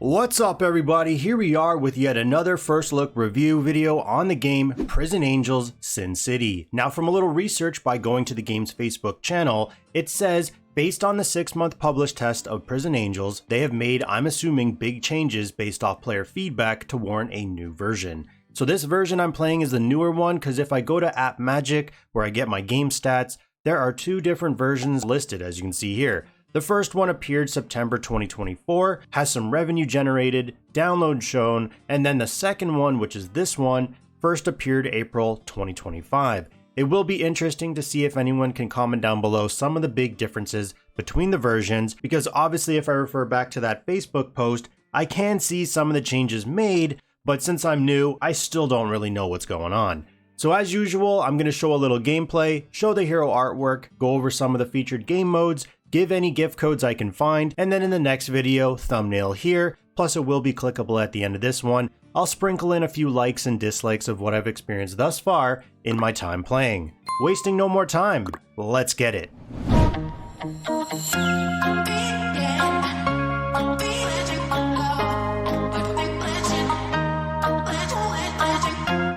What's up everybody, here we are with yet another first look review video on the game Prison Angels Sin City. Now from a little research by going to the game's Facebook channel, it says based on the 6-month published test of Prison Angels, they have made, I'm assuming, big changes based off player feedback to warrant a new version. So this version I'm playing is the newer one because if I go to App Magic where I get my game stats, there are two different versions listed as you can see here. The first one appeared September 2024, has some revenue generated, download shown, and then the second one, which is this one, first appeared April 2025. It will be interesting to see if anyone can comment down below some of the big differences between the versions, because obviously if I refer back to that Facebook post, I can see some of the changes made, but since I'm new, I still don't really know what's going on. So as usual, I'm going to show a little gameplay, show the hero artwork, go over some of the featured game modes, give any gift codes I can find, and then in the next video, thumbnail here, plus it will be clickable at the end of this one, I'll sprinkle in a few likes and dislikes of what I've experienced thus far in my time playing. Wasting no more time, let's get it.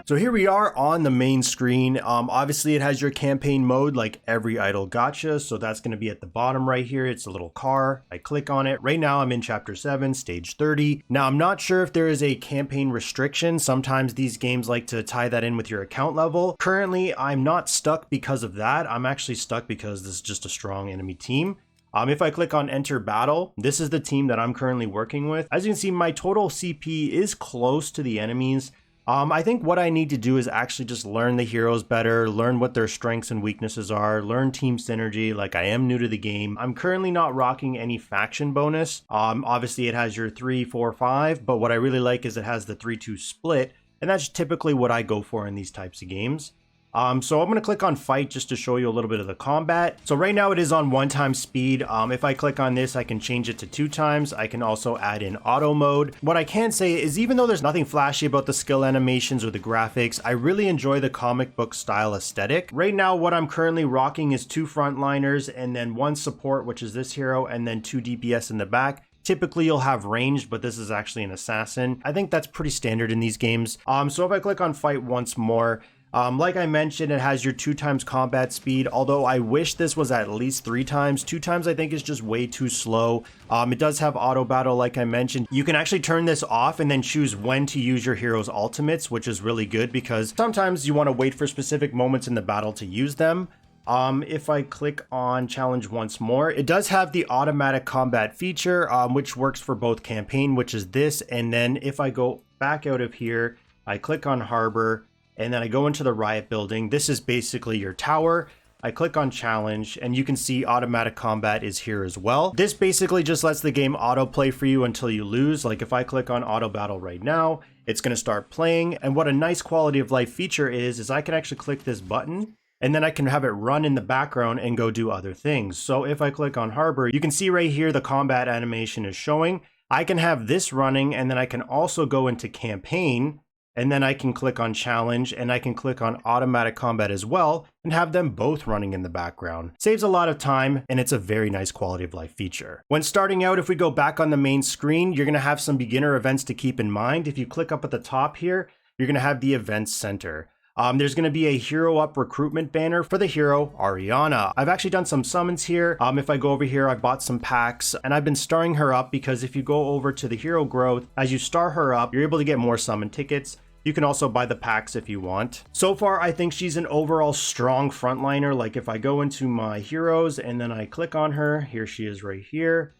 So here we are on the main screen. Obviously it has your campaign mode like every idle gacha, so that's going to be at the bottom right here. It's a little car. I click on it. Right now I'm in chapter 7, stage 30. Now I'm not sure if there is a campaign restriction. Sometimes these games like to tie that in with your account level. Currently I'm not stuck because of that. I'm actually stuck because this is just a strong enemy team. If I click on enter battle, this is the team that I'm currently working with. As you can see, my total CP is close to the enemies. I think what I need to do is actually just learn the heroes better, learn what their strengths and weaknesses are, learn team synergy, like I am new to the game. I'm currently not rocking any faction bonus. Obviously it has your 3, 4, 5, but what I really like is it has the 3-2 split, and that's typically what I go for in these types of games. So I'm going to click on fight just to show you a little bit of the combat. So right now it is on 1x speed. If I click on this, I can change it to 2x. I can also add in auto mode. What I can say is even though there's nothing flashy about the skill animations or the graphics, I really enjoy the comic book style aesthetic. Right now what I'm currently rocking is 2 frontliners and then 1 support, which is this hero, and then 2 DPS in the back. Typically you'll have ranged, but this is actually an assassin. I think that's pretty standard in these games. So if I click on fight once more, like I mentioned, it has your 2x combat speed, although I wish this was at least 3x. 2x I think is just way too slow. It does have auto battle like I mentioned. You can actually turn this off and then choose when to use your hero's ultimates, which is really good because sometimes you want to wait for specific moments in the battle to use them. If I click on challenge once more, it does have the automatic combat feature, which works for both campaign, which is this, and then if I go back out of here, I click on harbor, and then I go into the riot building. This is basically your tower. I click on challenge and you can see automatic combat is here as well. This basically just lets the game autoplay for you until you lose. Like if I click on auto battle right now, it's going to start playing. And what a nice quality of life feature is I can actually click this button and then I can have it run in the background and go do other things. So if I click on harbor, you can see right here the combat animation is showing. I can have this running and then I can also go into campaign. And then I can click on challenge and I can click on automatic combat as well and have them both running in the background. Saves a lot of time and it's a very nice quality of life feature. When starting out, if we go back on the main screen, you're going to have some beginner events to keep in mind. If you click up at the top here, you're going to have the events center. There's going to be a hero up recruitment banner for the hero Ariana. I've actually done some summons here. If I go over here, I bought some packs and I've been starring her up because if you go over to the hero growth, as you star her up, you're able to get more summon tickets. You can also buy the packs if you want. So far, I think she's an overall strong frontliner. Like if I go into my heroes and then I click on her, here she is right here.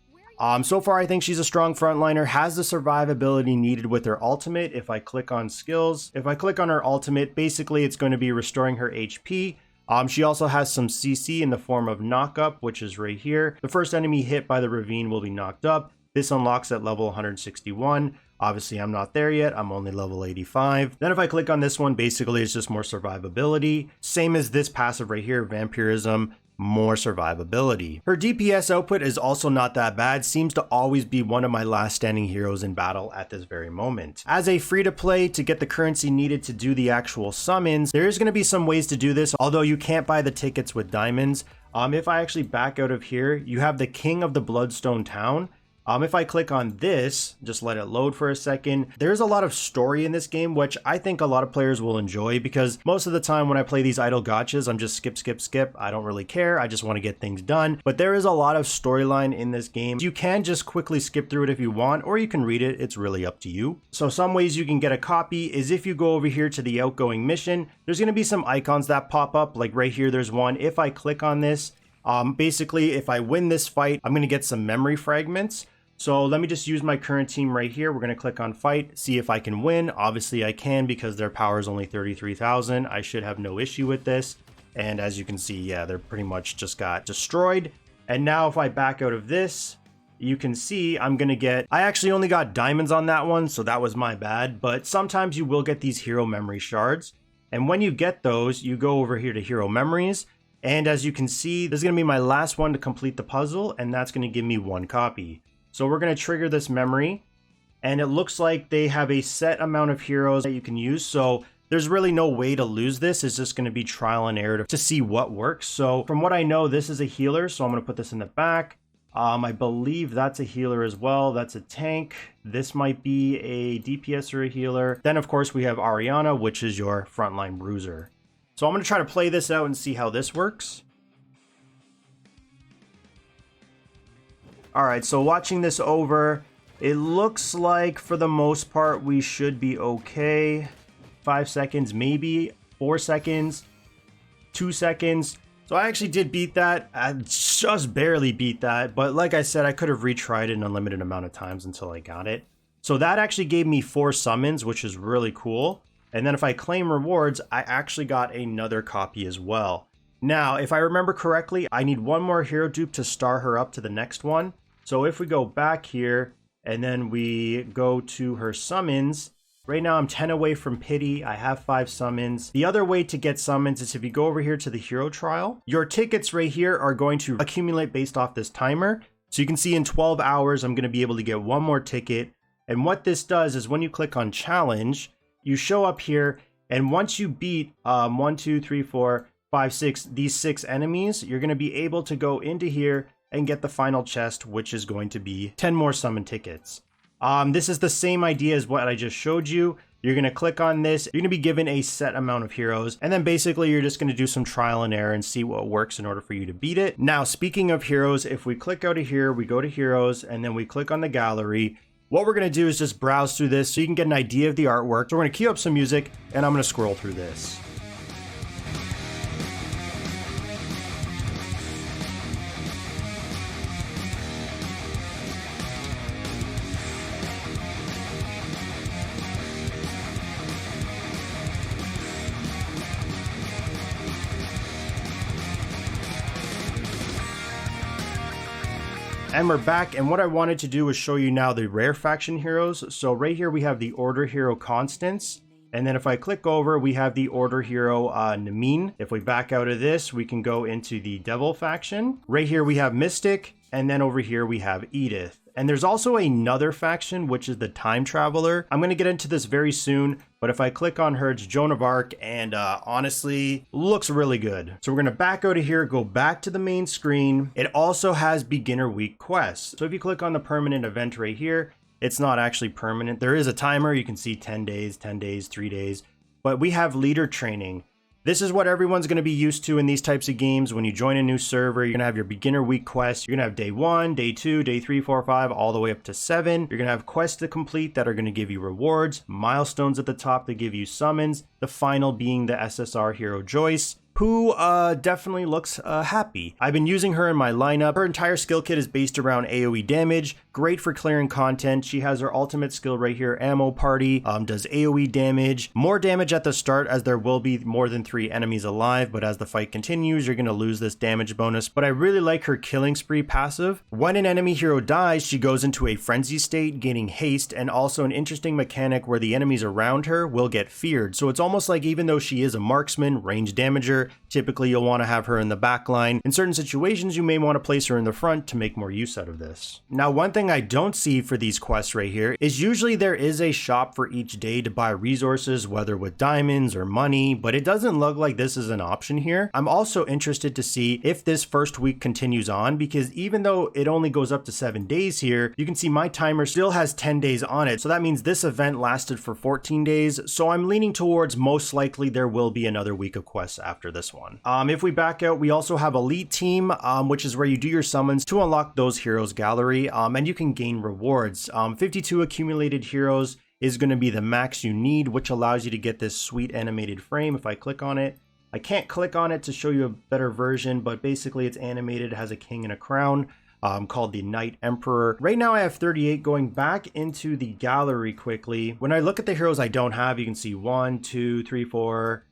So far, I think she's a strong frontliner, has the survivability needed with her ultimate. If I click on skills, if I click on her ultimate, basically it's going to be restoring her HP. She also has some CC in the form of knock up, which is right here. The first enemy hit by the ravine will be knocked up. This unlocks at level 161. Obviously, I'm not there yet. I'm only level 85. Then if I click on this one, basically it's just more survivability. Same as this passive right here, vampirism. More survivability. Her DPS output is also not that bad, seems to always be one of my last standing heroes in battle at this very moment. As a free to play, to get the currency needed to do the actual summons, there is going to be some ways to do this, although you can't buy the tickets with diamonds. If I actually back out of here, you have the King of the Bloodstone Town. If I click on this, just let it load for a second, there's a lot of story in this game, which I think a lot of players will enjoy because most of the time when I play these idle gachas, I'm just skip. I don't really care. I just want to get things done. But there is a lot of storyline in this game. You can just quickly skip through it if you want, or you can read it. It's really up to you. So some ways you can get a copy is if you go over here to the outgoing mission, there's going to be some icons that pop up. Like right here, there's one. If I click on this, basically, if I win this fight, I'm going to get some memory fragments. So let me just use my current team right here. We're going to click on fight, see if I can win. Obviously I can because their power is only 33,000. I should have no issue with this. And as you can see, yeah, they're pretty much just got destroyed. And now if I back out of this, you can see I'm going to get, I actually only got diamonds on that one, so that was my bad. But sometimes you will get these hero memory shards. And when you get those, you go over here to hero memories. And as you can see, this is going to be my last one to complete the puzzle. And that's going to give me 1 copy. So we're going to trigger this memory, and it looks like they have a set amount of heroes that you can use. So there's really no way to lose this. It's just going to be trial and error to see what works. So from what I know, this is a healer. So I'm going to put this in the back. I believe that's a healer as well. That's a tank. This might be a DPS or a healer. Then of course we have Ariana, which is your frontline bruiser. So I'm going to try to play this out and see how this works. All right, so watching this over, it looks like for the most part we should be okay. 5 seconds, maybe 4 seconds, 2 seconds. So I actually did beat that. I just barely beat that, but like I said, I could have retried it an unlimited amount of times until I got it. So that actually gave me 4 summons, which is really cool. And then if I claim rewards, I actually got another copy as well. Now, if I remember correctly, I need 1 more hero dupe to star her up to the next one. So if we go back here and then we go to her summons, right now I'm 10 away from pity. I have 5 summons. The other way to get summons is if you go over here to the hero trial, your tickets right here are going to accumulate based off this timer. So you can see in 12 hours, I'm going to be able to get 1 more ticket. And what this does is when you click on challenge, you show up here. And once you beat 1, 2, 3, 4, 5, 6, these 6 enemies, you're going to be able to go into here and get the final chest, which is going to be 10 more summon tickets. This is the same idea as what I just showed you. You're going to click on this. You're going to be given a set amount of heroes. And then basically you're just going to do some trial and error and see what works in order for you to beat it. Now, speaking of heroes, if we click out of here, we go to heroes and then we click on the gallery. What we're going to do is just browse through this so you can get an idea of the artwork. So we're going to cue up some music and I'm going to scroll through this. And we're back, and what I wanted to do was show you now the rare faction heroes. So right here we have the order hero Constance, and then if I click over we have the order hero Namin. If we back out of this, we can go into the devil faction. Right here we have Mystic, and then over here we have Edith. And there's also another faction, which is the Time Traveler. I'm going to get into this very soon, but if I click on her, it's Joan of Arc, and honestly, looks really good. So we're going to back out of here, go back to the main screen. It also has beginner week quests. So if you click on the permanent event right here, it's not actually permanent. There is a timer. You can see 10 days, 10 days, 3 days, but we have leader training. This is what everyone's going to be used to in these types of games. When you join a new server, you're going to have your beginner week quest. You're going to have day 1, day 2, day 3, 4, 5, all the way up to 7. You're going to have quests to complete that are going to give you rewards, milestones at the top that give you summons, the final being the SSR hero Joyce, who definitely looks happy. I've been using her in my lineup. Her entire skill kit is based around AoE damage, great for clearing content. She has her ultimate skill right here, Ammo Party, does AoE damage, more damage at the start as there will be more than 3 enemies alive, but as the fight continues, you're gonna lose this damage bonus. But I really like her killing spree passive. When an enemy hero dies, she goes into a frenzy state, gaining haste, and also an interesting mechanic where the enemies around her will get feared. So it's almost like even though she is a marksman, range damager, here. Typically, you'll want to have her in the back line. In certain situations, you may want to place her in the front to make more use out of this. Now, one thing I don't see for these quests right here is usually there is a shop for each day to buy resources, whether with diamonds or money, but it doesn't look like this is an option here. I'm also interested to see if this first week continues on, because even though it only goes up to 7 days here, you can see my timer still has 10 days on it. So that means this event lasted for 14 days. So I'm leaning towards most likely there will be another week of quests after this one. If we back out, we also have Elite Team, which is where you do your summons to unlock those heroes gallery, and you can gain rewards. 52 accumulated heroes is going to be the max you need, which allows you to get this sweet animated frame. If I click on it, I can't click on it to show you a better version, but basically it's animated, it has a king and a crown. Called the Knight Emperor. Right now I have 38. Going back into the gallery quickly, when I look at the heroes I don't have, you can see 1, 2, 3, 4,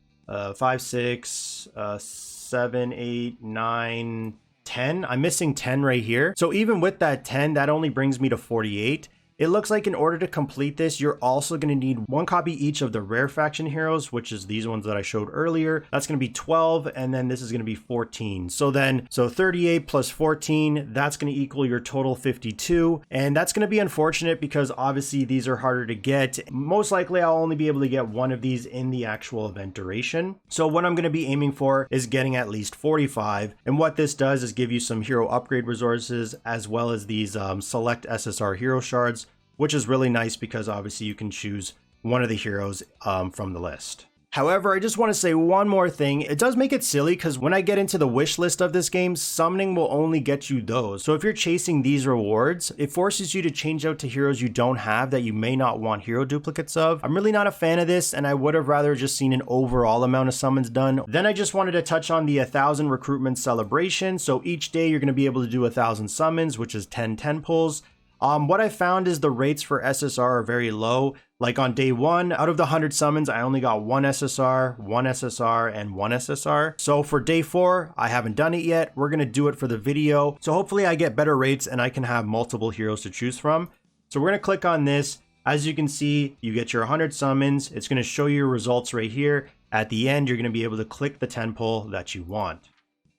5, 6, 7, 8, 9, 10. I'm missing 10 right here. So even with that 10, that only brings me to 48. It looks like in order to complete this, you're also going to need 1 copy each of the rare faction heroes, which is these ones that I showed earlier. That's going to be 12, and then this is going to be 14. So 38 plus 14, that's going to equal your total 52. And that's going to be unfortunate because obviously these are harder to get. Most likely I'll only be able to get 1 of these in the actual event duration. So what I'm going to be aiming for is getting at least 45. And what this does is give you some hero upgrade resources, as well as these select SSR hero shards, which is really nice because obviously you can choose one of the heroes from the list. However, I just want to say one more thing. It does make it silly because when I get into the wish list of this game, summoning will only get you those. So if you're chasing these rewards, it forces you to change out to heroes you don't have that you may not want hero duplicates of. I'm really not a fan of this, and I would have rather just seen an overall amount of summons done. Then I just wanted to touch on the 1,000 recruitment celebration. So each day you're going to be able to do 1,000 summons, which is 10 pulls. What I found is the rates for SSR are very low. Like on day 1, out of the 100 summons, I only got 1 SSR, 1 SSR, and 1 SSR. So for day 4, I haven't done it yet. We're going to do it for the video. So hopefully I get better rates and I can have multiple heroes to choose from. So we're going to click on this. As you can see, you get your 100 summons. It's going to show you your results right here. At the end, you're going to be able to click the 10 pull that you want.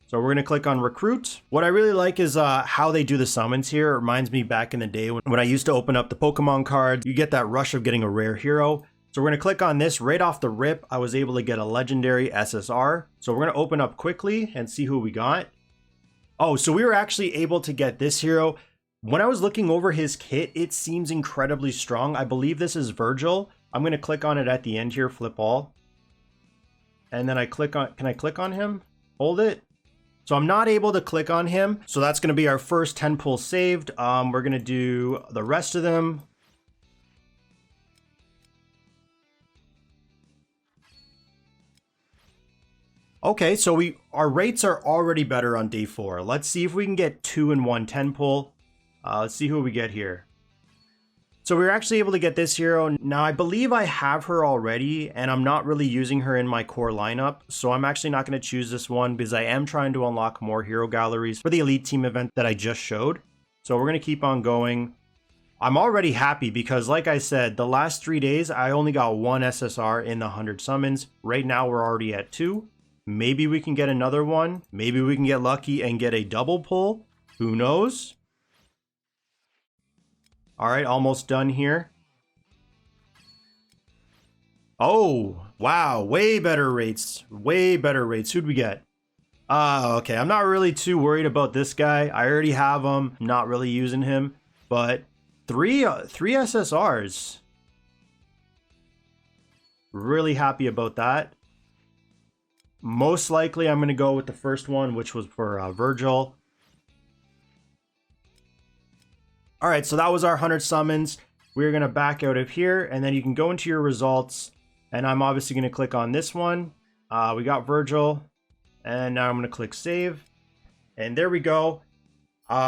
So we're going to click on recruit. What I really like is how they do the summons here. It reminds me back in the day when I used to open up the Pokemon cards, you get that rush of getting a rare hero. So we're going to click on this right off the rip. I was able to get a legendary SSR. So we're going to open up quickly and see who we got. Oh, so we were actually able to get this hero. When I was looking over his kit, it seems incredibly strong. I believe this is Virgil. I'm going to click on it at the end here, flip all. And then can I click on him? Hold it. So I'm not able to click on him. So that's going to be our first 10 pulls saved. We're going to do the rest of them. Okay, so our rates are already better on day 4. Let's see if we can get 2 in 1 10 pull. Let's see who we get here. So we were actually able to get this hero. Now I believe I have her already and I'm not really using her in my core lineup. So I'm actually not going to choose this one because I am trying to unlock more hero galleries for the Elite Team event that I just showed. So we're going to keep on going. I'm already happy because like I said, the last 3 days, I only got 1 SSR in the 100 summons. Right now we're already at 2. Maybe we can get another one. Maybe we can get lucky and get a double pull. Who knows? All right, almost done here. Oh, wow, way better rates. Way better rates. Who'd we get? Okay, I'm not really too worried about this guy. I already have him. I'm not really using him. But three SSRs. Really happy about that. Most likely, I'm going to go with the first one, which was for Virgil. All right, so that was our 100 summons. We're going to back out of here, and then you can go into your results, and I'm obviously going to click on this one. We got Virgil, and now I'm going to click save, and there we go.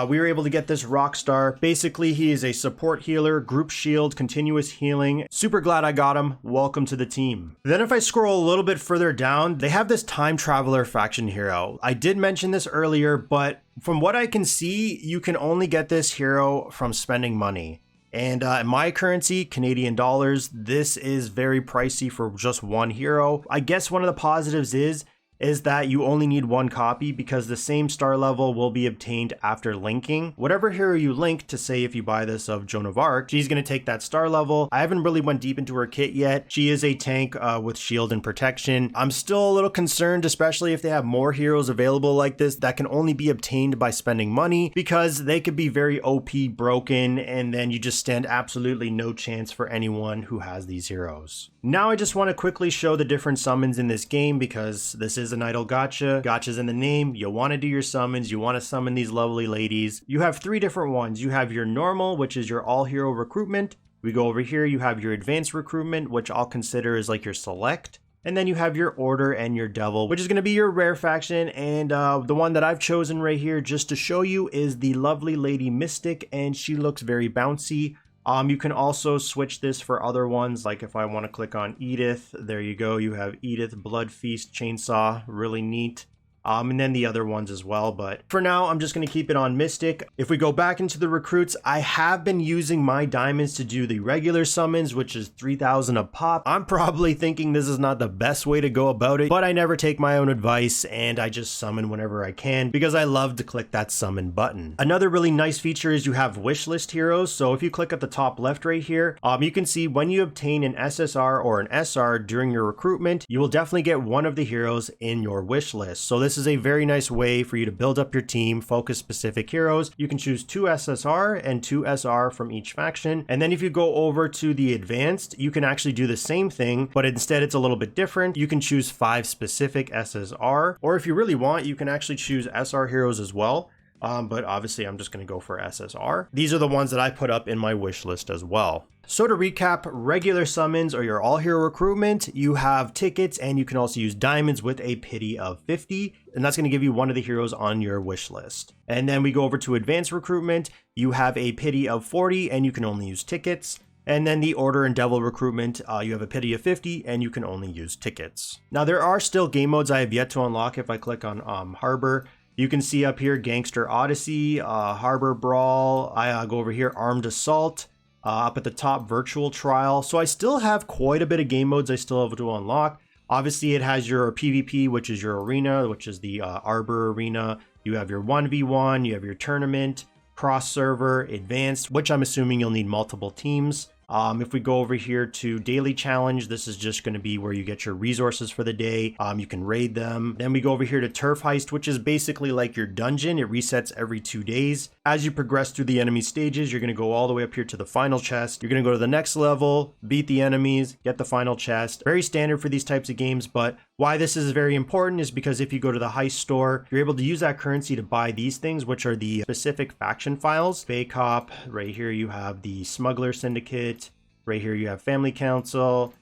We were able to get this Rockstar. Basically, he is a support healer, group shield, continuous healing. Super glad I got him. Welcome to the team. Then if I scroll a little bit further down, they have this time traveler faction hero. I did mention this earlier, but from what I can see, you can only get this hero from spending money. And in my currency, Canadian dollars, this is very pricey for just one hero. I guess one of the positives is is that you only need one copy because the same star level will be obtained after linking. Whatever hero you link to, say if you buy this of Joan of Arc, she's going to take that star level. I haven't really went deep into her kit yet. She is a tank with shield and protection. I'm still a little concerned, especially if they have more heroes available like this that can only be obtained by spending money, because they could be very OP broken and then you just stand absolutely no chance for anyone who has these heroes. Now I just want to quickly show the different summons in this game because this is an idle gacha. Gacha's in the name. You want to do your summons. You want to summon these lovely ladies. You have three different ones. You have your normal, which is your all hero recruitment. We go over here. You have your advanced recruitment, which I'll consider is like your select. And then you have your order and your devil, which is going to be your rare faction. And the one that I've chosen right here just to show you is the lovely lady Mystic, and she looks very bouncy. You can also switch this for other ones, like if I want to click on Edith, there you go, you have Edith, Blood Feast, Chainsaw, really neat. And then the other ones as well, but for now I'm just going to keep it on Mystic. If we go back into the recruits, I have been using my diamonds to do the regular summons, which is 3,000 a pop. I'm probably thinking this is not the best way to go about it, but I never take my own advice and I just summon whenever I can because I love to click that summon button. Another really nice feature is you have wishlist heroes. So if you click at the top left right here, you can see when you obtain an SSR or an SR during your recruitment, you will definitely get one of the heroes in your wish list. So this is a very nice way for you to build up your team, focus specific heroes. You can choose 2 SSR and 2 SR from each faction. And then if you go over to the advanced, you can actually do the same thing, but instead it's a little bit different. You can choose 5 specific SSR, or if you really want, you can actually choose SR heroes as well. But obviously I'm just going to go for SSR. These are the ones that I put up in my wish list as well. So to recap, regular summons or your all hero recruitment, you have tickets and you can also use diamonds with a pity of 50. And that's going to give you one of the heroes on your wish list. And then we go over to advanced recruitment. You have a pity of 40 and you can only use tickets. And then the order and devil recruitment, you have a pity of 50 and you can only use tickets. Now there are still game modes I have yet to unlock. If I click on Harbor, you can see up here Gangster Odyssey, Harbor Brawl. I go over here Armed Assault. Up at the top, Virtual Trial. So I still have quite a bit of game modes I still have to unlock. Obviously, it has your PvP, which is your arena, which is the Arbor Arena. You have your 1v1, you have your tournament, cross server, advanced, which I'm assuming you'll need multiple teams. If we go over here to daily challenge, this is just going to be where you get your resources for the day. You can raid them. Then we go over here to turf heist, which is basically like your dungeon. It resets every 2 days. As you progress through the enemy stages, you're going to go all the way up here to the final chest. You're going to go to the next level, beat the enemies, get the final chest. Very standard for these types of games, but why this is very important is because if you go to the heist store, you're able to use that currency to buy these things, which are the specific faction files. Bay Cop, right here you have the Smuggler Syndicate. Right here you have Family Council,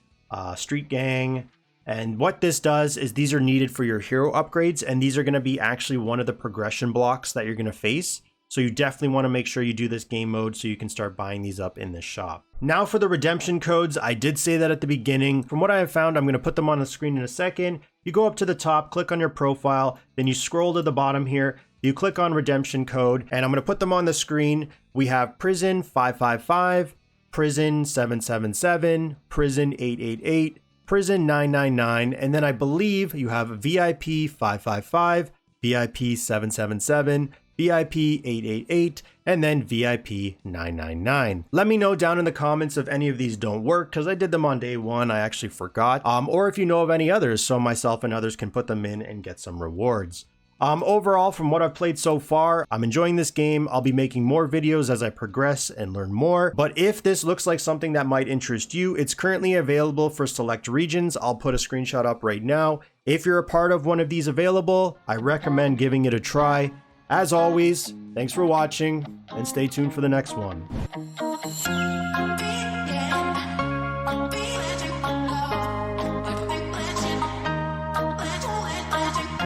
Street Gang. And what this does is these are needed for your hero upgrades, and these are going to be actually one of the progression blocks that you're going to face. So you definitely want to make sure you do this game mode so you can start buying these up in this shop. Now for the redemption codes, I did say that at the beginning. From what I have found, I'm going to put them on the screen in a second. You go up to the top, click on your profile, then you scroll to the bottom here. You click on redemption code, and I'm going to put them on the screen. We have Prison 555, Prison 777, Prison 888, Prison 999, and then I believe you have VIP 555, VIP 777, VIP 888, and then VIP 999. Let me know down in the comments if any of these don't work, because I did them on day one, I actually forgot, or if you know of any others, so myself and others can put them in and get some rewards. Overall, from what I've played so far, I'm enjoying this game. I'll be making more videos as I progress and learn more. But if this looks like something that might interest you, it's currently available for select regions. I'll put a screenshot up right now. If you're a part of one of these available, I recommend giving it a try. As always, thanks for watching and stay tuned for the next one.